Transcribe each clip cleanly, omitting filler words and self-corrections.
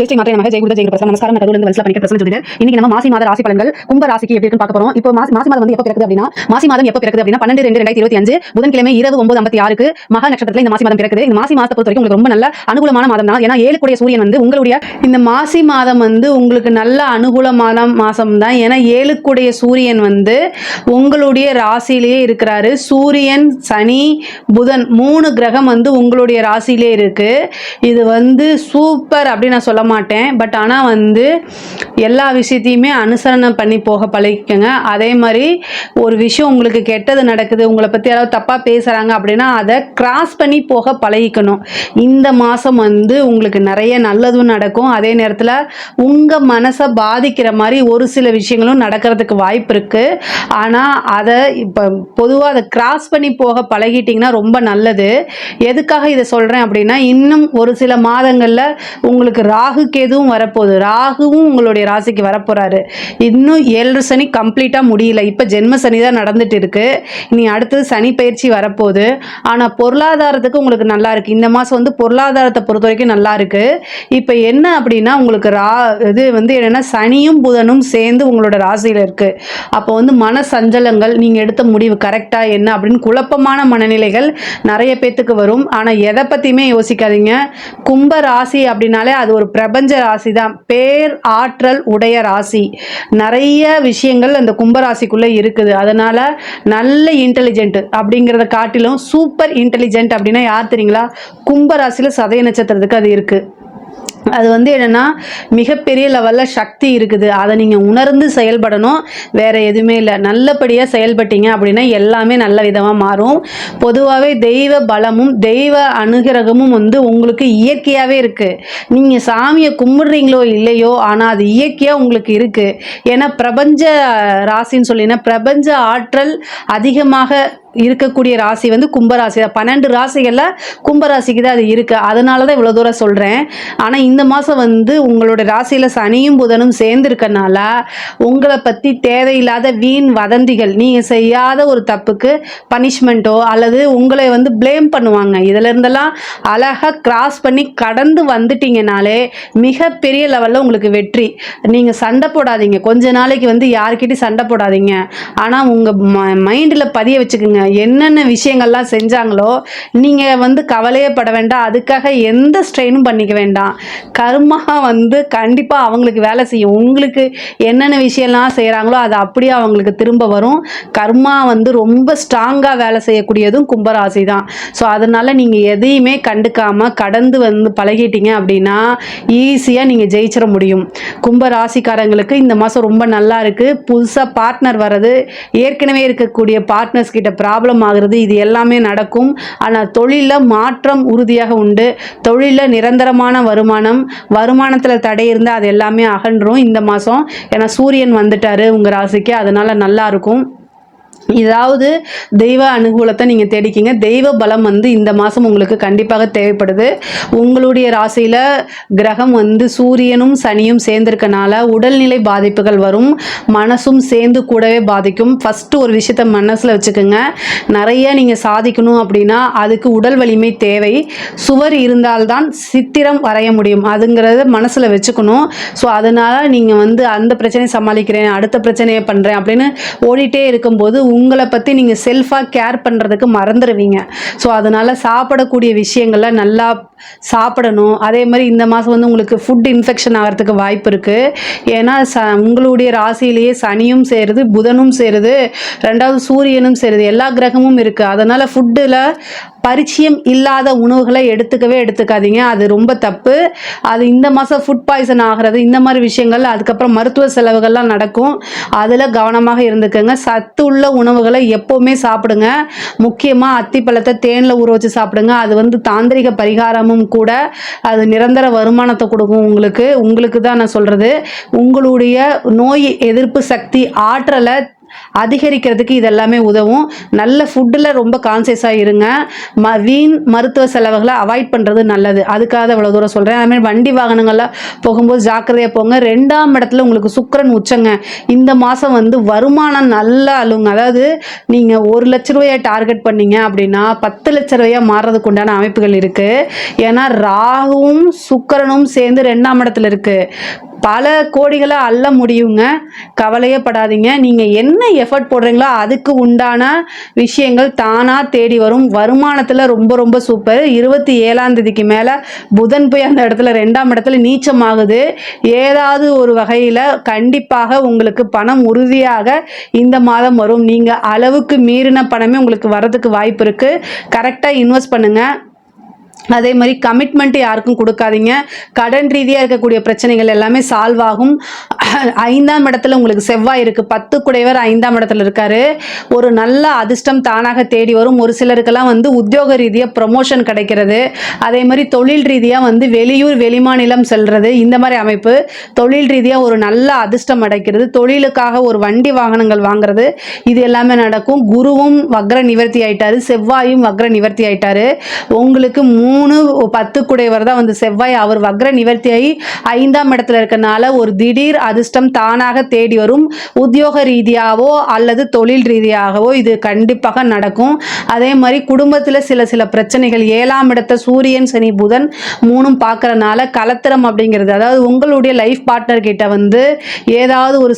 ஜெய் மாத்திரை நமக்கு ஜெய் குரு ஜெய் பிரசன்ன நமஸ்காரம் நடுவுல இருந்து வல்சல பண்ணிக்க பிரசன்ன ஜோதிடர். இன்னைக்கு நம்ம மாசி மாத ராசி பலன்கள் கும்ப ராசிக்கு எப்படி இருக்குன்னு பார்க்க போறோம். இப்போ மாசி மாதம் வந்து எப்போ பிறக்குது அப்படின்னா 12/2/2025 புதன்கிழமை இரவு 9:56க்கு மகா நட்சத்திரத்துல இந்த மாசி மாதம் பிறக்குது. இந்த மாசி மாதத்தை பொறுத்த வரைக்கும் உங்களுக்கு ரொம்ப நல்ல அனுகூலமான மாதம் தான். ஏன்னா 7 கூடிய சூரியன் வந்து உங்களுடைய இந்த மாசி மாதம் வந்து உங்களுக்கு நல்ல அனுகூலமான மாசம் தான். ஏன்னா 7 கூடிய சூரியன் வந்து உங்களுடைய ராசியிலேயே இருக்கிறாரு. சூரியன், சனி, புதன் 3 கிரகம் வந்து உங்களுடைய ராசியிலே இருக்கு. இது வந்து சூப்பர் அப்படின்னு நான் சொல்ல மாட்டேன். பட் ஆனால் வந்து எல்லா விஷயத்தையுமே அனுசரணை பண்ணி போக பழகிக்கங்க. அதே மாதிரி ஒரு விஷயம் உங்களுக்கு கெட்டது நடக்குது, உங்களை பற்றி யாராவது தப்பாக பேசுகிறாங்க அப்படின்னா அதை கிராஸ் பண்ணி போக பழகிக்கணும். இந்த மாதம் வந்து உங்களுக்கு நிறைய நல்லதும் நடக்கும். அதே நேரத்தில் உங்கள் மனசை பாதிக்கிற மாதிரி ஒரு சில விஷயங்களும் நடக்கிறதுக்கு வாய்ப்பு இருக்குது. ஆனால் அதை இப்போ பொதுவாக அதை கிராஸ் பண்ணி போக பழகிட்டிங்கன்னா ரொம்ப நல்லது. எதுக்காக இதை சொல்கிறேன் அப்படின்னா, இன்னும் ஒரு சில மாதங்களில் உங்களுக்கு ராகு கேதுவும் வரப்போகுது. ராகுவும் உங்களுடைய ராசிக்கு வரப்போகிறாரு. இன்னும் 7 சனி கம்ப்ளீட்டாக முடியல. இப்போ ஜென்ம சனி தான் நடந்துட்டு இருக்கு. இனி அடுத்தது சனி பயிற்சி வரப்போகுது. ஆனால் பொருளாதாரத்துக்கு உங்களுக்கு நல்லா இருக்குது. இந்த மாதம் வந்து பொருளாதாரத்தை பொறுத்த வரைக்கும் நல்லா இருக்குது. இப்போ என்ன அப்படின்னா, உங்களுக்கு இது வந்து என்னென்னா சனியும் புதனும் சேர்ந்து உங்களோட ராசியில் இருக்குது. அப்போ வந்து மன சஞ்சலங்கள், நீங்கள் எடுத்த முடிவு கரெக்டாக என்ன அப்படின்னு குழப்பமான மனநிலைகள் நிறைய பேத்துக்கு வரும். ஆனால் எதை பற்றியுமே யோசிக்காதீங்க. கும்ப ராசி அப்படின்னாலே அது ஒரு பிரபஞ்ச ராசி தான். பேர் ஆற்றல் உடைய ராசி. நிறைய விஷயங்கள் அந்த கும்பராசிக்குள்ளே இருக்குது. அதனால் நல்ல இன்டெலிஜென்ட் அப்படிங்கிறத காட்டிலும் சூப்பர் இன்டெலிஜென்ட் அப்படின்னா யார் தெரியுங்களா? கும்பராசியில் சதய நட்சத்திரத்துக்கு அது இருக்குது. அது வந்து என்னென்னா மிகப்பெரிய லெவலில் சக்தி இருக்குது. அதை நீங்கள் உணர்ந்து செயல்படணும். வேறு எதுவுமே இல்லை. நல்லபடியாக செயல்பட்டீங்க அப்படின்னா எல்லாமே நல்ல விதமாக மாறும். பொதுவாகவே தெய்வ பலமும் தெய்வ அனுகிரகமும் வந்து உங்களுக்கு இயற்கையாகவே இருக்குது. நீங்கள் சாமியை கும்பிட்றீங்களோ இல்லையோ, ஆனால் அது இயற்கையாக உங்களுக்கு இருக்குது. ஏன்னா பிரபஞ்ச ராசின்னு சொல்லினா பிரபஞ்ச ஆற்றல் அதிகமாக இருக்கக்கூடிய ராசி வந்து கும்பராசி தான். 12 ராசிகளில் கும்பராசிக்கு தான் அது இருக்குது. அதனால தான் இவ்வளோ தூரம் சொல்கிறேன். ஆனால் இந்த மாதம் வந்து உங்களோட ராசியில் சனியும் புதனும் சேர்ந்துருக்கனால உங்களை பற்றி தேவையில்லாத வீண் வதந்திகள், நீங்கள் செய்யாத ஒரு தப்புக்கு பனிஷ்மெண்ட்டோ அல்லது உங்களை வந்து ப்ளேம் பண்ணுவாங்க. இதில் இருந்தெல்லாம் அழகாக கிராஸ் பண்ணி கடந்து வந்துட்டீங்கனாலே மிகப்பெரிய லெவலில் உங்களுக்கு வெற்றி. நீங்கள் சண்டை போடாதீங்க. கொஞ்ச நாளைக்கு வந்து யார்கிட்டையும் சண்டை போடாதீங்க. ஆனால் உங்கள் மைண்டில் பதிய வச்சுக்கோங்க. என்னென்ன விஷயங்கள்லாம் செஞ்சாங்களோ நீங்கள் வந்து கவலையே பட வேண்டாம். அதுக்காக எந்த ஸ்ட்ரெயினும் பண்ணிக்க வேண்டாம். கர்மா வந்து கண்டிப்பாக அவங்களுக்கு வேலை செய்யும். உங்களுக்கு என்னென்ன விஷயம்லாம் செய்கிறாங்களோ அது அப்படியே அவங்களுக்கு திரும்ப வரும். கர்மா வந்து ரொம்ப ஸ்ட்ராங்காக வேலை செய்யக்கூடியதும் கும்பராசி தான். ஸோ அதனால் நீங்கள் எதையுமே கண்டுக்காமல் கடந்து வந்து பழகிட்டீங்க அப்படின்னா ஈஸியாக நீங்கள் ஜெயிச்சிட முடியும். கும்பராசிக்காரங்களுக்கு இந்த மாதம் ரொம்ப நல்லா இருக்குது. புதுசாக பார்ட்னர் வர்றது, ஏற்கனவே இருக்கக்கூடிய பார்ட்னர்ஸ் கிட்ட ப்ராப்ளம் ஆகுறது, இது எல்லாமே நடக்கும். ஆனால் தொழிலில் மாற்றம் உறுதியாக உண்டு. தொழிலில் நிரந்தரமான வருமானத்தில் தடை இருந்தால் அது எல்லாமே அகன்றும் இந்த மாதம். ஏன்னா சூரியன் வந்துட்டாரு உங்கள் ராசிக்கு. அதனால் நல்லா இருக்கும். இதாவது தெய்வ அனுகூலத்தை நீங்கள் தேடிக்கிங்க. தெய்வ பலம் வந்து இந்த மாதம் உங்களுக்கு கண்டிப்பாக தேவைப்படுது. உங்களுடைய ராசியில் கிரகம் வந்து சூரியனும் சனியும் சேர்ந்திருக்கனால உடல்நிலை பாதிப்புகள் வரும். மனசும் சேர்ந்து கூடவே பாதிக்கும். ஃபஸ்ட்டு ஒரு விஷயத்த மனசில் வச்சுக்கோங்க. நிறைய நீங்கள் சாதிக்கணும் அப்படின்னா அதுக்கு உடல் வலிமை தேவை. சுவர் இருந்தால்தான் சித்திரம் வரைய முடியும். அதுங்கிறத மனசில் வச்சுக்கணும். ஸோ அதனால் நீங்கள் வந்து அந்த பிரச்சனையை சமாளிக்கிறேன், அடுத்த பிரச்சனையை பண்ணுறேன் அப்படின்னு ஓடிட்டே இருக்கும்போது உங்களை பற்றி நீங்கள் செல்ஃபாக கேர் பண்ணுறதுக்கு மறந்துடுவீங்க. ஸோ அதனால் சாப்பிடக்கூடிய விஷயங்களை நல்லா சாப்பிடணும். அதே மாதிரி இந்த மாதம் வந்து உங்களுக்கு ஃபுட் இன்ஃபெக்ஷன் ஆகிறதுக்கு வாய்ப்பு இருக்குது. ஏன்னா உங்களுடைய ராசியிலேயே சனியும் சேருது, புதனும் சேருது, 2வது சூரியனும் சேருது, எல்லா கிரகமும் இருக்குது. அதனால் ஃபுட்டில் பரிச்சயம் இல்லாத உணவுகளை எடுத்துக்காதீங்க. அது ரொம்ப தப்பு. அது இந்த மாதம் ஃபுட் பாய்சன் ஆகிறது, இந்த மாதிரி விஷயங்கள், அதுக்கப்புறம் மருத்துவ செலவுகள்லாம் நடக்கும். அதில் கவனமாக இருந்துக்கங்க. சத்து உள்ள உணவுகளை எப்போவுமே சாப்பிடுங்க. முக்கியமாக அத்திப்பழத்தை தேனில் ஊற வச்சு சாப்பிடுங்க. அது வந்து தாந்திரிக பரிகாரமும் கூட. அது நிரந்தர வருமானத்தை கொடுக்கும் உங்களுக்கு தான் நான் சொல்கிறது. உங்களுடைய நோய் எதிர்ப்பு சக்தி ஆற்றலை அதிகரிக்கிறதுக்கு இதெல்லாமே உதவும். நல்ல ஃபுட்டில் ரொம்ப கான்சியஸாக இருங்க. வீண் மருத்துவ செலவுகளை அவாய்ட் பண்ணுறது நல்லது. அதுக்காக இவ்வளோ தூரம் சொல்கிறேன். அதுமாதிரி வண்டி வாகனங்களில் போகும்போது ஜாக்கிரதையாக போங்க. 2ஆம் இடத்துல உங்களுக்கு சுக்கிரன் உச்சங்க. இந்த மாதம் வந்து வருமானம் நல்லா அழுங்க. அதாவது நீங்கள் 1 லட்ச ரூபாயை டார்கெட் பண்ணீங்க அப்படின்னா 10 லட்ச ரூபாயா மாறுறதுக்கு உண்டான அமைப்புகள் இருக்குது. ஏன்னா ராகுவும் சுக்கிரனும் சேர்ந்து 2ஆம் இடத்துல இருக்குது. பல கோடிகளை அள்ள முடியுங்க. கவலையே படாதீங்க. நீங்கள் என்ன எஃபர்ட் போடுறீங்களோ அதுக்கு உண்டான விஷயங்கள் தானாக தேடி வரும். வருமானத்தில் ரொம்ப ரொம்ப சூப்பர். 27ஆம் தேதிக்கு மேலே புதன் போய் அந்த இடத்துல 2ஆம் இடத்துல நீச்சமாகுது. ஏதாவது ஒரு வகையில் கண்டிப்பாக உங்களுக்கு பணம் உறுதியாக இந்த மாதம் வரும். நீங்கள் அளவுக்கு மீறின பணமே உங்களுக்கு வரதுக்கு வாய்ப்பு இருக்குது. கரெக்டாக இன்வெஸ்ட் பண்ணுங்கள். அதே மாதிரி கமிட்மெண்ட் யாருக்கும் கொடுக்காதீங்க. கடன் ரீதியாக இருக்கக்கூடிய பிரச்சனைகள் எல்லாமே சால்வ் ஆகும். 5ஆம் இடத்துல உங்களுக்கு செவ்வாய் இருக்குது. 10 குடைவர் 5ஆம் இடத்துல இருக்காரு. ஒரு நல்ல அதிர்ஷ்டம் தானாக தேடி வரும். ஒரு சிலருக்கெல்லாம் வந்து உத்தியோக ரீதியாக ப்ரமோஷன் கிடைக்கிறது. அதே மாதிரி தொழில் ரீதியாக வந்து வெளியூர் வெளிமாநிலம் செல்வது, இந்த மாதிரி அமைப்பு. தொழில் ரீதியாக ஒரு நல்ல அதிர்ஷ்டம் அடைக்கிறது. தொழிலுக்காக ஒரு வண்டி வாகனங்கள் வாங்குறது, இது எல்லாமே நடக்கும். குருவும் வக்ர நிவர்த்தி ஆயிட்டாரு. செவ்வாயும் வக்ர நிவர்த்தி ஆயிட்டாரு. உங்களுக்கு 3-10 குடைவர் தான் வந்து செவ்வாய். அவர் வக்ர நிவர்த்தியாகி 5ஆம் இடத்துல இருக்கனால ஒரு திடீர் அதிர்ஷ்டம் தானாக தேடி வரும். உத்தியோக ரீதியாகவோ அல்லது தொழில் ரீதியாகவோ இது கண்டிப்பாக நடக்கும். அதே மாதிரி குடும்பத்தில் சில பிரச்சனைகள், 7ஆம் இடத்தை சூரியன் சனி புதன் 3ம் பார்க்கறனால கலத்திரம் அப்படிங்கிறது, அதாவது உங்களுடைய லைஃப் பார்ட்னர் கிட்ட வந்து ஏதாவது ஒரு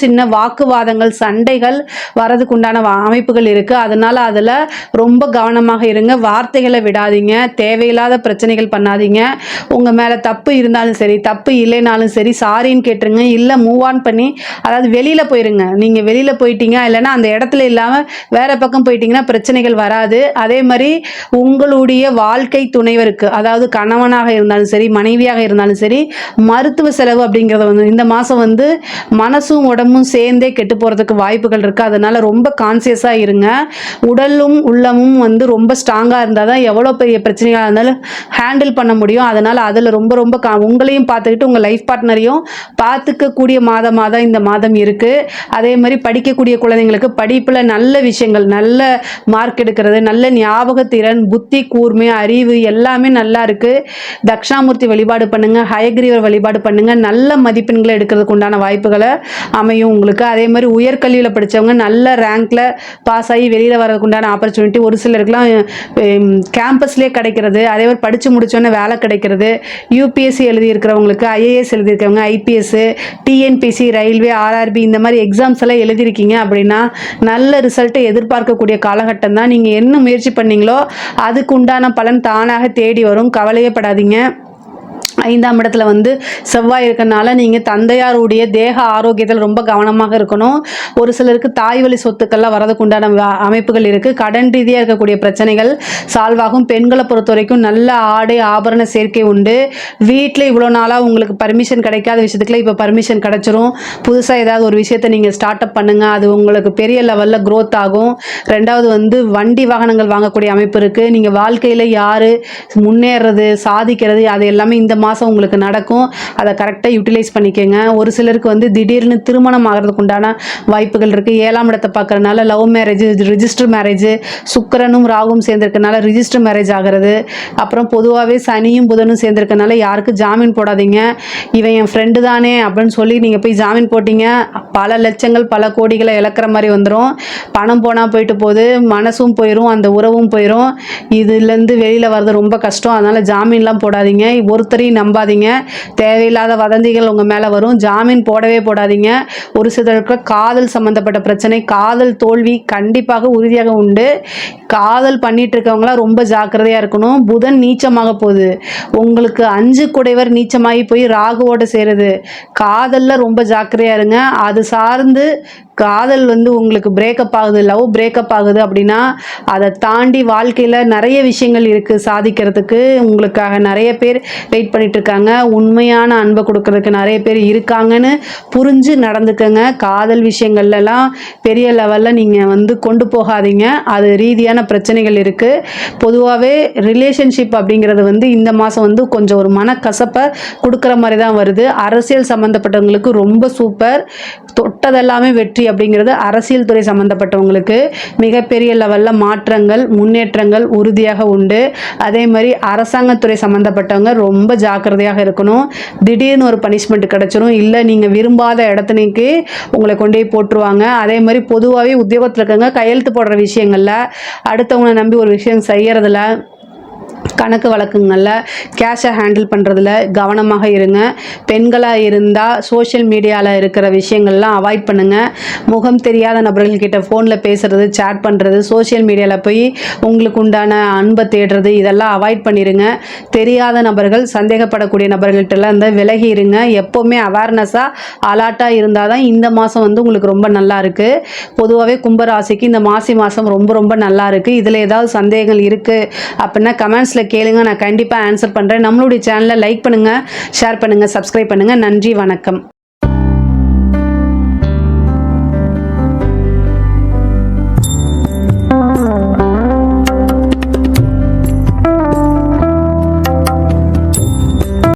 சின்ன வாக்குவாதங்கள் சண்டைகள் வரதுக்கு உண்டான அமைப்புகள் இருக்குது. அதனால் அதில் ரொம்ப கவனமாக இருங்க. வார்த்தைகளை விடாதீங்க. தேவையில்லாத பிரச்சனைகள் பண்ணாதீங்க. உங்கள் மேலே தப்பு இருந்தாலும் சரி, தப்பு இல்லைனாலும் சரி, சாரின்னு கேட்டுருங்க. இல்லை மூவ் ஆன் பண்ணி, அதாவது வெளியில் போயிருங்க. நீங்கள் வெளியில் போயிட்டீங்க இல்லைன்னா அந்த இடத்துல இல்லாமல் வேறு பக்கம் போயிட்டீங்கன்னா பிரச்சனைகள் வராது. அதே மாதிரி உங்களுடைய வாழ்க்கை துணைவருக்கு, அதாவது கணவனாக இருந்தாலும் சரி, மனைவியாக இருந்தாலும் சரி, மருத்துவ செலவு அப்படிங்கிறத வந்து இந்த மாதம் வந்து மனசும் உடம்பும் சேர்ந்தே கெட்டு போகிறதுக்கு வாய்ப்புகள் இருக்குது. அதனால் ரொம்ப கான்சியஸாக இருங்க. உடலும் உள்ளமும் வந்து ரொம்ப ஸ்ட்ராங்காக இருந்தால் தான் எவ்வளோ பெரிய பிரச்சனைகளாக இருந்தாலும் ஹேண்டில் பண்ண முடியும். அதனால் அதில் ரொம்ப உங்களையும் பார்த்துக்கிட்டு உங்கள் லைஃப் பார்ட்னரையும் பார்த்துக்கக்கூடிய மாதமாக தான் இந்த மாதம் இருக்குது. அதே மாதிரி படிக்கக்கூடிய குழந்தைங்களுக்கு படிப்பில் நல்ல விஷயங்கள், நல்ல மார்க் எடுக்கிறது, நல்ல ஞாபகத்திறன், புத்தி கூர்மை, அறிவு எல்லாமே நல்லா இருக்குது. தட்சிணாமூர்த்தி வழிபாடு பண்ணுங்கள். ஹயக்ரீவர் வழிபாடு பண்ணுங்கள். நல்ல மதிப்பெண்களை எடுக்கிறதுக்கு உண்டான வாய்ப்புகளை அமையும் உங்களுக்கு. அதே மாதிரி உயர்கல்வியில் படித்தவங்க நல்ல ரேங்க்கில் பாஸ் ஆகி வெளியில் வரதுக்கு உண்டான ஆப்பர்ச்சுனிட்டி ஒரு சிலருக்குலாம் கேம்பஸ்லேயே கிடைக்கிறது. அதே மாதிரி படித்து முடித்தோன்னே வேலை கிடைக்கிறது. யூபிஎஸ்சி எழுதியிருக்கிறவங்களுக்கு, ஐஏஎஸ் எழுதியிருக்கிறவங்க, ஐபிஎஸ், டிஎன்பிசி, ரயில்வே, ஆர்ஆர்பி இந்த மாதிரி எக்ஸாம்ஸ் எல்லாம் எழுதியிருக்கீங்க அப்படின்னா நல்ல ரிசல்ட்டை எதிர்பார்க்கக்கூடிய காலகட்டம் தான். நீங்கள் என்ன முயற்சி பண்ணீங்களோ அதுக்கு உண்டான பலன் தானாக தேடி வரும். கவலையே படாதீங்க. 5ஆம் இடத்துல வந்து செவ்வாய் இருக்கனால நீங்கள் தந்தையாருடைய தேக ஆரோக்கியத்தில் ரொம்ப கவனமாக இருக்கணும். ஒரு சிலருக்கு தாய் வழி சொத்துக்கள்லாம் வரதுக்கு உண்டான அமைப்புகள் இருக்குது. கடன் ரீதியாக இருக்கக்கூடிய பிரச்சனைகள் சால்வ் ஆகும். பெண்களை பொறுத்த வரைக்கும் நல்ல ஆடை ஆபரண சேர்க்கை உண்டு. வீட்டில் இவ்வளோ நாளாக உங்களுக்கு பர்மிஷன் கிடைக்காத விஷயத்துக்குள்ள இப்போ பர்மிஷன் கிடைச்சிரும். புதுசாக ஏதாவது ஒரு விஷயத்தை நீங்கள் ஸ்டார்ட் அப் பண்ணுங்கள். அது உங்களுக்கு பெரிய லெவலில் க்ரோத் ஆகும். 2வது வந்து வண்டி வாகனங்கள் வாங்கக்கூடிய அமைப்பு இருக்குது. நீங்கள் வாழ்க்கையில் யார் முன்னேறது சாதிக்கிறது அது எல்லாமே இந்த மாதம் உங்களுக்கு நடக்கும். அதை கரெக்டாக யூட்டிலைஸ் பண்ணிக்கோங்க. ஒரு சிலருக்கு வந்து திடீர்னு திருமணம் ஆகிறதுக்கு உண்டான வாய்ப்புகள் இருக்குது. 7ஆம் இடத்தை பார்க்கறதுனால லவ் மேரேஜ், ரிஜிஸ்டர் மேரேஜ், சுக்கிரனும் ராகுவும் சேர்ந்திருக்கனால ரிஜிஸ்டர் மேரேஜ் ஆகிறது. அப்புறம் பொதுவாகவே சனியும் புதனும் சேர்ந்திருக்கனால யாருக்கு ஜாமீன் போடாதீங்க. இவன் என் ஃப்ரெண்டு தானே அப்படின்னு சொல்லி நீங்கள் போய் ஜாமீன் போட்டிங்க, பல லட்சங்கள் பல கோடிகளை இழக்கிற மாதிரி வந்துடும். பணம் போனால் போயிட்டு போகுது, மனசும் போயிடும், அந்த உறவும் போயிடும். இதுலேருந்து வெளியில் வர்றது ரொம்ப கஷ்டம். அதனால் ஜாமீன்லாம் போடாதீங்க. ஒருத்தரையும் நம்பாதீங்க. தேவையில்லாத வதந்திகள் உங்கள் மேலே வரும். ஜாமீன் போடவே போடாதீங்க. ஒரு சிலருக்கு காதல் சம்மந்தப்பட்ட பிரச்சனை, காதல் தோல்வி கண்டிப்பாக உறுதியாக உண்டு. காதல் பண்ணிட்டு இருக்கவங்களாம் ரொம்ப ஜாக்கிரதையாக இருக்கணும். புதன் நீச்சமாக போகுது. உங்களுக்கு 5 குடைவர் நீச்சமாகி போய் ராகுவோட சேருது. காதலில் ரொம்ப ஜாக்கிரதையாக இருங்க. அது சார்ந்து காதல் வந்து உங்களுக்கு பிரேக்கப் ஆகுது, லவ் பிரேக்கப் ஆகுது அப்படின்னா அதை தாண்டி வாழ்க்கையில் நிறைய விஷயங்கள் இருக்குது சாதிக்கிறதுக்கு. உங்களுக்காக நிறைய பேர் வெயிட் பண்ணிட்டு இருக்காங்க. உண்மையான அன்பை கொடுக்கறதுக்கு நிறைய பேர் இருக்காங்கன்னு புரிஞ்சு நடந்துக்கங்க. காதல் விஷயங்கள்லாம் பெரிய லெவலில் நீங்கள் வந்து கொண்டு போகாதீங்க. அது ரீதியான பிரச்சனைகள் இருக்குது. பொதுவாகவே ரிலேஷன்ஷிப் அப்படிங்கிறது வந்து இந்த மாதம் வந்து கொஞ்சம் ஒரு மனக்கசப்பை கொடுக்குற மாதிரி தான் வருது. அரசியல் சம்மந்தப்பட்டவங்களுக்கு ரொம்ப சூப்பர். தொட்டதெல்லாமே வெற்றி அப்படிங்கிறது அரசியல் துறை சம்மந்தப்பட்டவங்களுக்கு மிகப்பெரிய லெவலில் மாற்றங்கள் முன்னேற்றங்கள் உறுதியாக உண்டு. அதே மாதிரி அரசாங்கத்துறை சம்மந்தப்பட்டவங்க ரொம்ப ஜாக்கிரதையாக இருக்கணும். திடீர்னு ஒரு பனிஷ்மெண்ட் கிடச்சிரும், இல்லை நீங்கள் விரும்பாத இடத்துக்கு உங்களை கொண்டு போய் போட்டுருவாங்க. அதே மாதிரி பொதுவாகவே உத்தியோகத்தில் இருக்கவங்க கையெழுத்து போடுற விஷயங்களில் அடுத்தவங்களை நம்பி ஒரு விஷயம் செய்யறதுல கணக்கு வழக்குங்களில் கேஷை ஹேண்டில் பண்ணுறதுல கவனமாக இருங்க. பெண்களாக இருந்தால் சோஷியல் மீடியாவில் இருக்கிற விஷயங்கள்லாம் அவாய்ட் பண்ணுங்கள். முகம் தெரியாத நபர்கள்கிட்ட ஃபோனில் பேசுகிறது, சேட் பண்ணுறது, சோஷியல் மீடியாவில் போய் உங்களுக்கு உண்டான அன்பை தேடுறது, இதெல்லாம் அவாய்ட் பண்ணிடுங்க. தெரியாத நபர்கள், சந்தேகப்படக்கூடிய நபர்கள்ட்டெல்லாம் இருந்தால் விலகி இருங்க. எப்போவுமே அவேர்னஸாக அலர்ட்டாக இருந்தால் தான் இந்த மாதம் உங்களுக்கு ரொம்ப நல்லா இருக்குது. பொதுவாகவே கும்பராசிக்கு இந்த மாதம் ரொம்ப ரொம்ப நல்லா இருக்குது. இதில் ஏதாவது சந்தேகங்கள் இருக்குது அப்படின்னா கமெண்ட்ஸில் கேளுங்க, நான் கண்டிப்பாக ஆன்சர் பண்ணுறேன். நம்மளுடைய சேனலை லைக் பண்ணுங்கள், ஷேர் பண்ணுங்கள், சப்ஸ்கிரைப் பண்ணுங்கள். நன்றி, வணக்கம்.